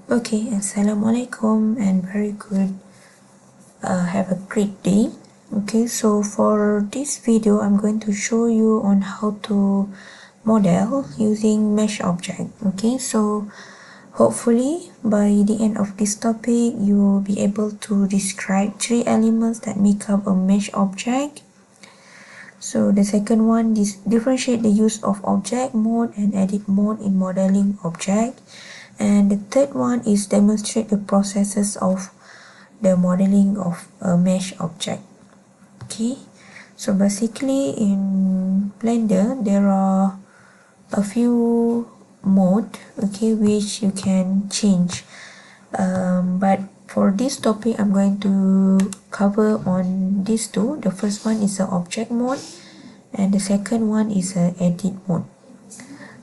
Okay, Assalamualaikum and very good. Have a great day. Okay, so for this video, I'm going to show you on how to model using mesh object. Okay, so hopefully by the end of this topic, you will be able to describe three elements that make up a mesh object. So the second one is differentiate the use of object mode and edit mode in modeling object. And the third one is demonstrate the processes of the modeling of a mesh object. Okay, so basically in Blender there are a few mode, okay, which you can change. But for this topic, I'm going to cover on these two. The first one is the object mode, and the second one is a edit mode.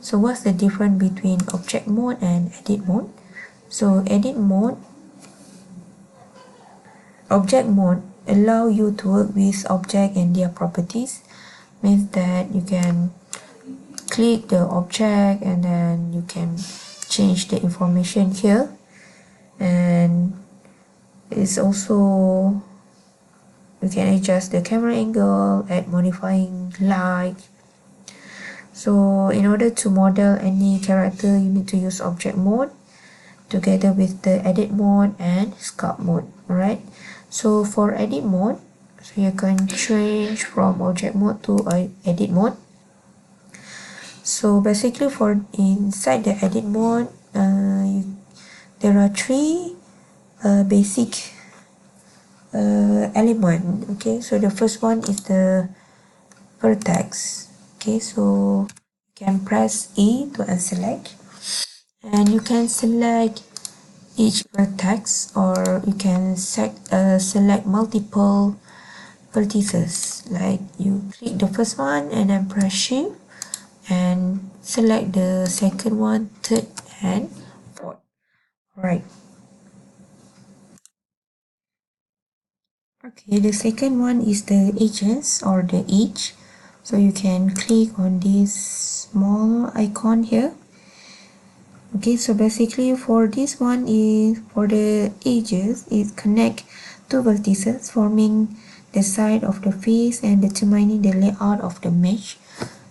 So what's the difference between object mode and edit mode? So object mode allow you to work with object and their properties. Means that you can click the object and then you can change the information here, and it's also you can adjust the camera angle, add modifying light. So in order to model any character, you need to use object mode together with the edit mode and sculpt mode. Alright, so for edit mode, so you can change from object mode to edit mode. So basically for inside the edit mode, there are three basic element. Okay, so the first one is the vertex. Okay, so you can press E to unselect, and you can select each vertex, or you can select multiple vertices. Like you click the first one and then press shift and select the second one, third and fourth. Alright. Okay, the second one is the edges or the edge. So you can click on this small icon here. Okay, so basically for this one is for the edges, it connect two vertices forming the side of the face and determining the layout of the mesh.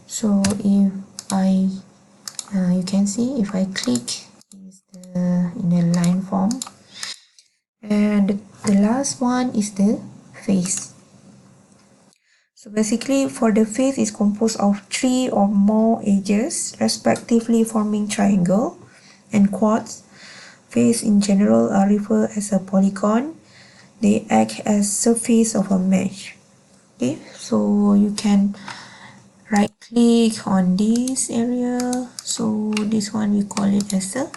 So if you can see if I click in the line form, and the last one is the face. So basically for the face is composed of three or more edges respectively forming triangle and quads. Face in general are referred as a polygon. They act as surface of a mesh. Okay, so you can right click on this area. So this one we call it as a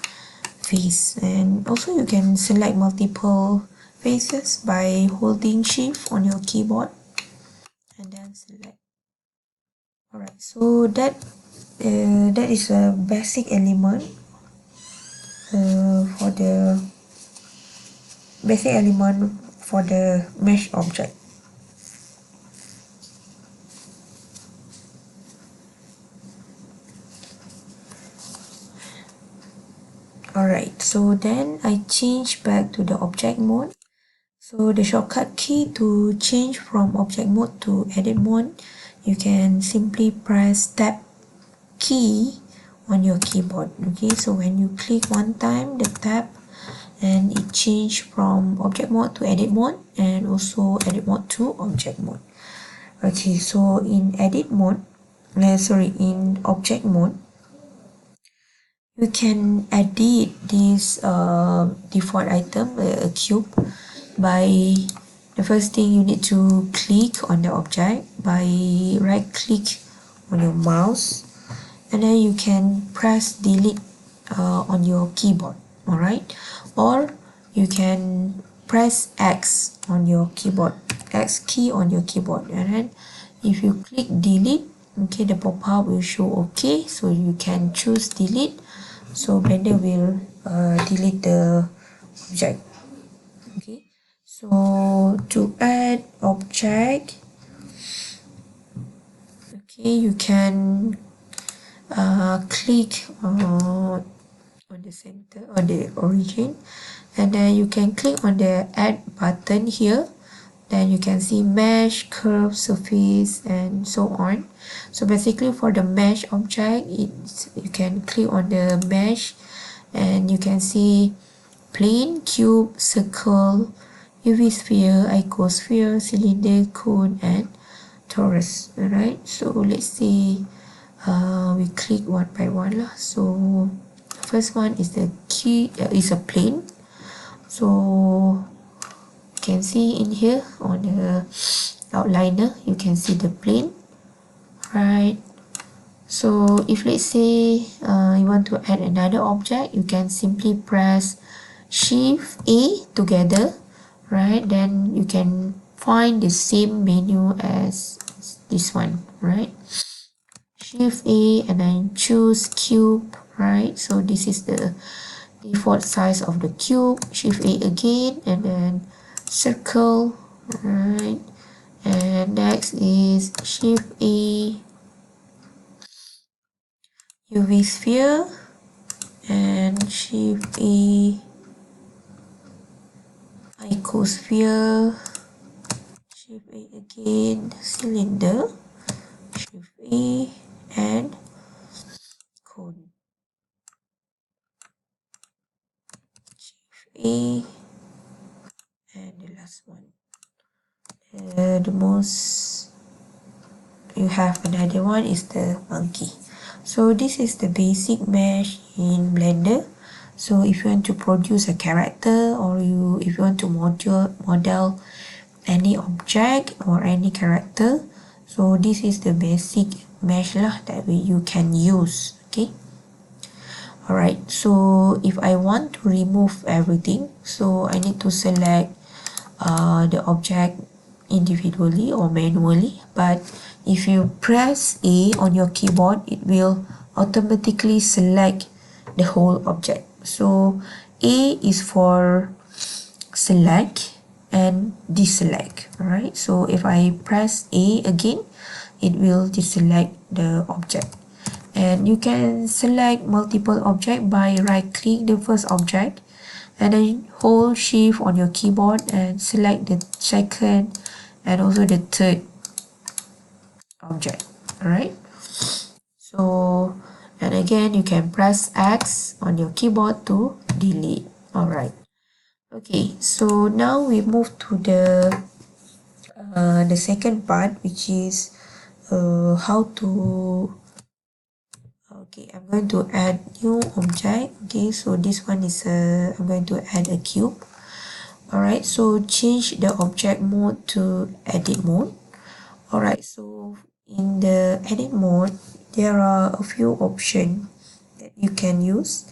face, and also you can select multiple faces by holding shift on your keyboard and then select. Alright, so that is a basic element for the mesh object. Alright, so then I change back to the object mode. So the shortcut key to change from object mode to edit mode, you can simply press tab key on your keyboard. Okay, so when you click one time the tab, and it change from object mode to edit mode, and also edit mode to object mode. Okay, so in object mode, you can edit this default item, a cube, by the first thing you need to click on the object by right click on your mouse, and then you can press delete on your keyboard. Alright, or you can press X on your keyboard, X key on your keyboard, and then if you click delete, okay, the pop-up will show okay, so you can choose delete. So Blender will delete the object. Okay, so to add object, okay, you can click on on the center or the origin, and then you can click on the add button here. Then you can see mesh, curve, surface, and so on. So basically for the mesh object, you can click on the mesh and you can see plane, cube, circle, UV sphere, icosphere, cylinder, cone, and torus. Alright, so let's see, we click one by one lah. So first one is the key, is a plane. So you can see in here on the outliner, you can see the plane, right? So if let's say you want to add another object, you can simply press Shift A together, right? Then you can find the same menu as this one, right? Shift A and then choose cube, right? So this is the default size of the cube. Shift A again and then circle, right? And next is Shift A, UV sphere, and Shift A, icosphere, Shift A again, cylinder, Shift A, and cone. Shift A, and the last one. The most you have another one is the monkey. So this is the basic mesh in Blender. So if you want to produce a character, or if you want to model any object or any character, so this is the basic mesh lah that you can use. Okay. Alright, so if I want to remove everything, so I need to select the object individually or manually. But if you press A on your keyboard, it will automatically select the whole object. So A is for select and deselect. Alright, so if I press A again, it will deselect the object. And you can select multiple objects by right click the first object and then hold shift on your keyboard and select the second and also the third object. Alright, so and again you can press X on your keyboard to delete. Alright, okay, so now we move to the second part, which is how to, okay, I'm going to add new object. Okay, so this one is I'm going to add a cube. Alright, so change the object mode to edit mode. Alright, so in the edit mode, there are a few options that you can use.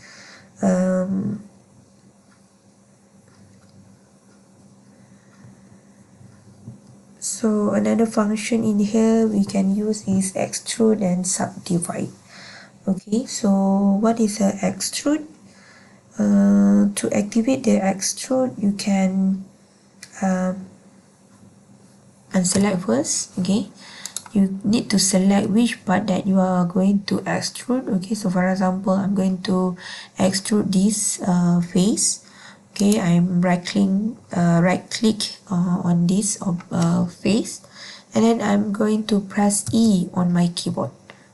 So another function in here we can use is extrude and subdivide. Okay, so what is a extrude? To activate the extrude, you can unselect first. Okay, you need to select which part that you are going to extrude. Okay, so for example, I'm going to extrude this face. Okay, I'm right click on this face, and then I'm going to press E on my keyboard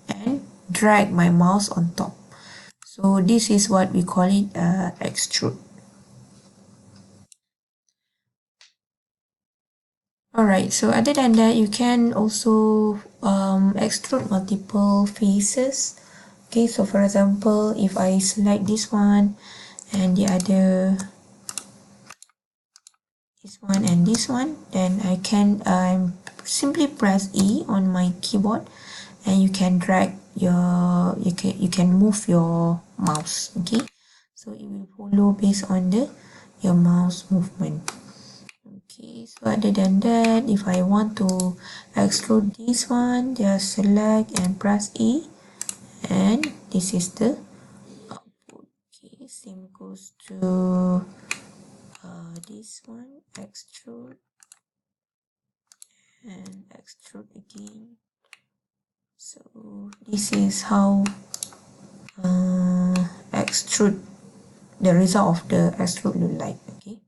and drag my mouse on top. So this is what we call it extrude. Alright, so other than that, you can also extrude multiple faces. Okay, so for example, if I select this one and the other, this one and this one, then I can simply press E on my keyboard and you can drag your, you can move your mouse. Okay, so it will follow based on your mouse movement. Okay, so other than that, if I want to extrude this one, just select and press E, and this is the output. Okay, same goes to this one, extrude and extrude again. So this is how extrude the result of the extrude look like. Okay,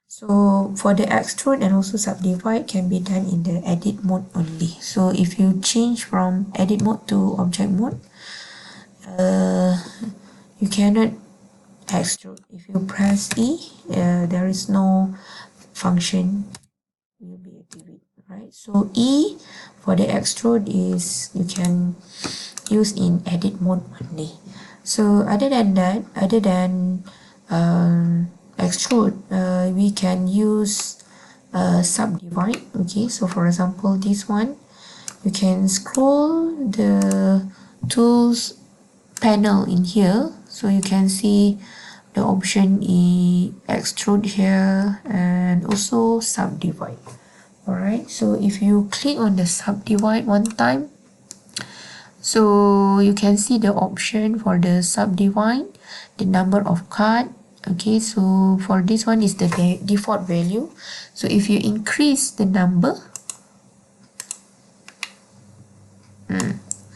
so for the extrude and also subdivide can be done in the edit mode only. So if you change from edit mode to object mode, you cannot extrude. If you press E, there is no function will be activated, right? So E for the extrude is you can use in edit mode only. So other than that, other than extrude, we can use subdivide. Okay, so for example, this one, you can scroll the tools panel in here, so you can see the option is extrude here and also subdivide. Alright, so if you click on the subdivide one time, so you can see the option for the subdivide, the number of cut. Okay, so for this one is the default value. So if you increase the number,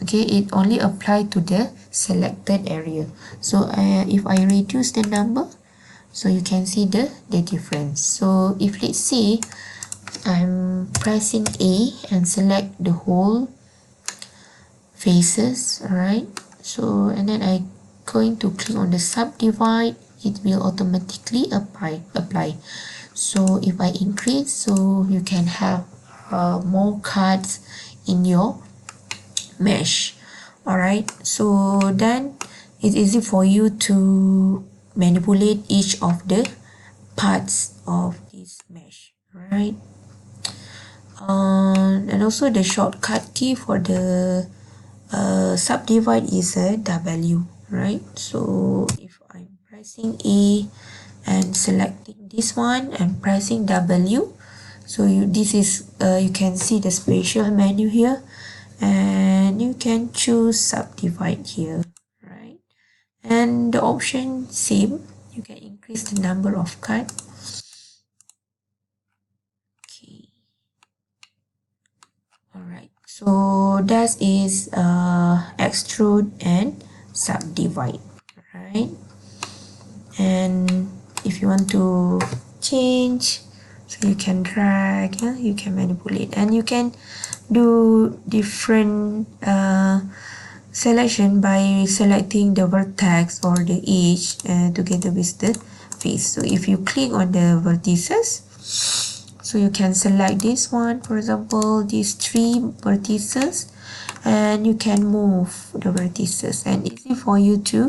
okay, it only apply to the selected area. So if I reduce the number, so you can see the difference. So if let's say I'm pressing A and select the whole faces, alright, so and then I going to click on the subdivide, it will automatically apply. So if I increase, so you can have more cuts in your mesh. Alright, so then it's easy for you to manipulate each of the parts of this mesh, right? And also the shortcut key for the subdivide is a W, right? So if I'm pressing A and selecting this one and pressing W, so this is you can see the spatial menu here, and you can choose subdivide here, right? And the option same, you can increase the number of cut. Okay, alright, so that is extrude and subdivide, right? And if you want to change, so you can drag, yeah, you can manipulate, and you can do different selection by selecting the vertex or the edge together with the face. So if you click on the vertices, so you can select this one, for example, these 3 vertices, and you can move the vertices, and easy for you to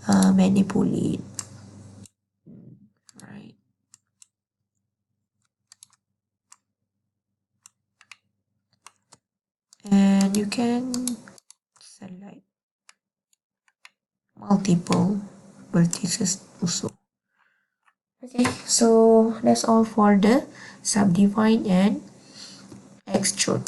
manipulate, right? And you can select multiple vertices also. Okay, so that's all for the subdivide and extrude.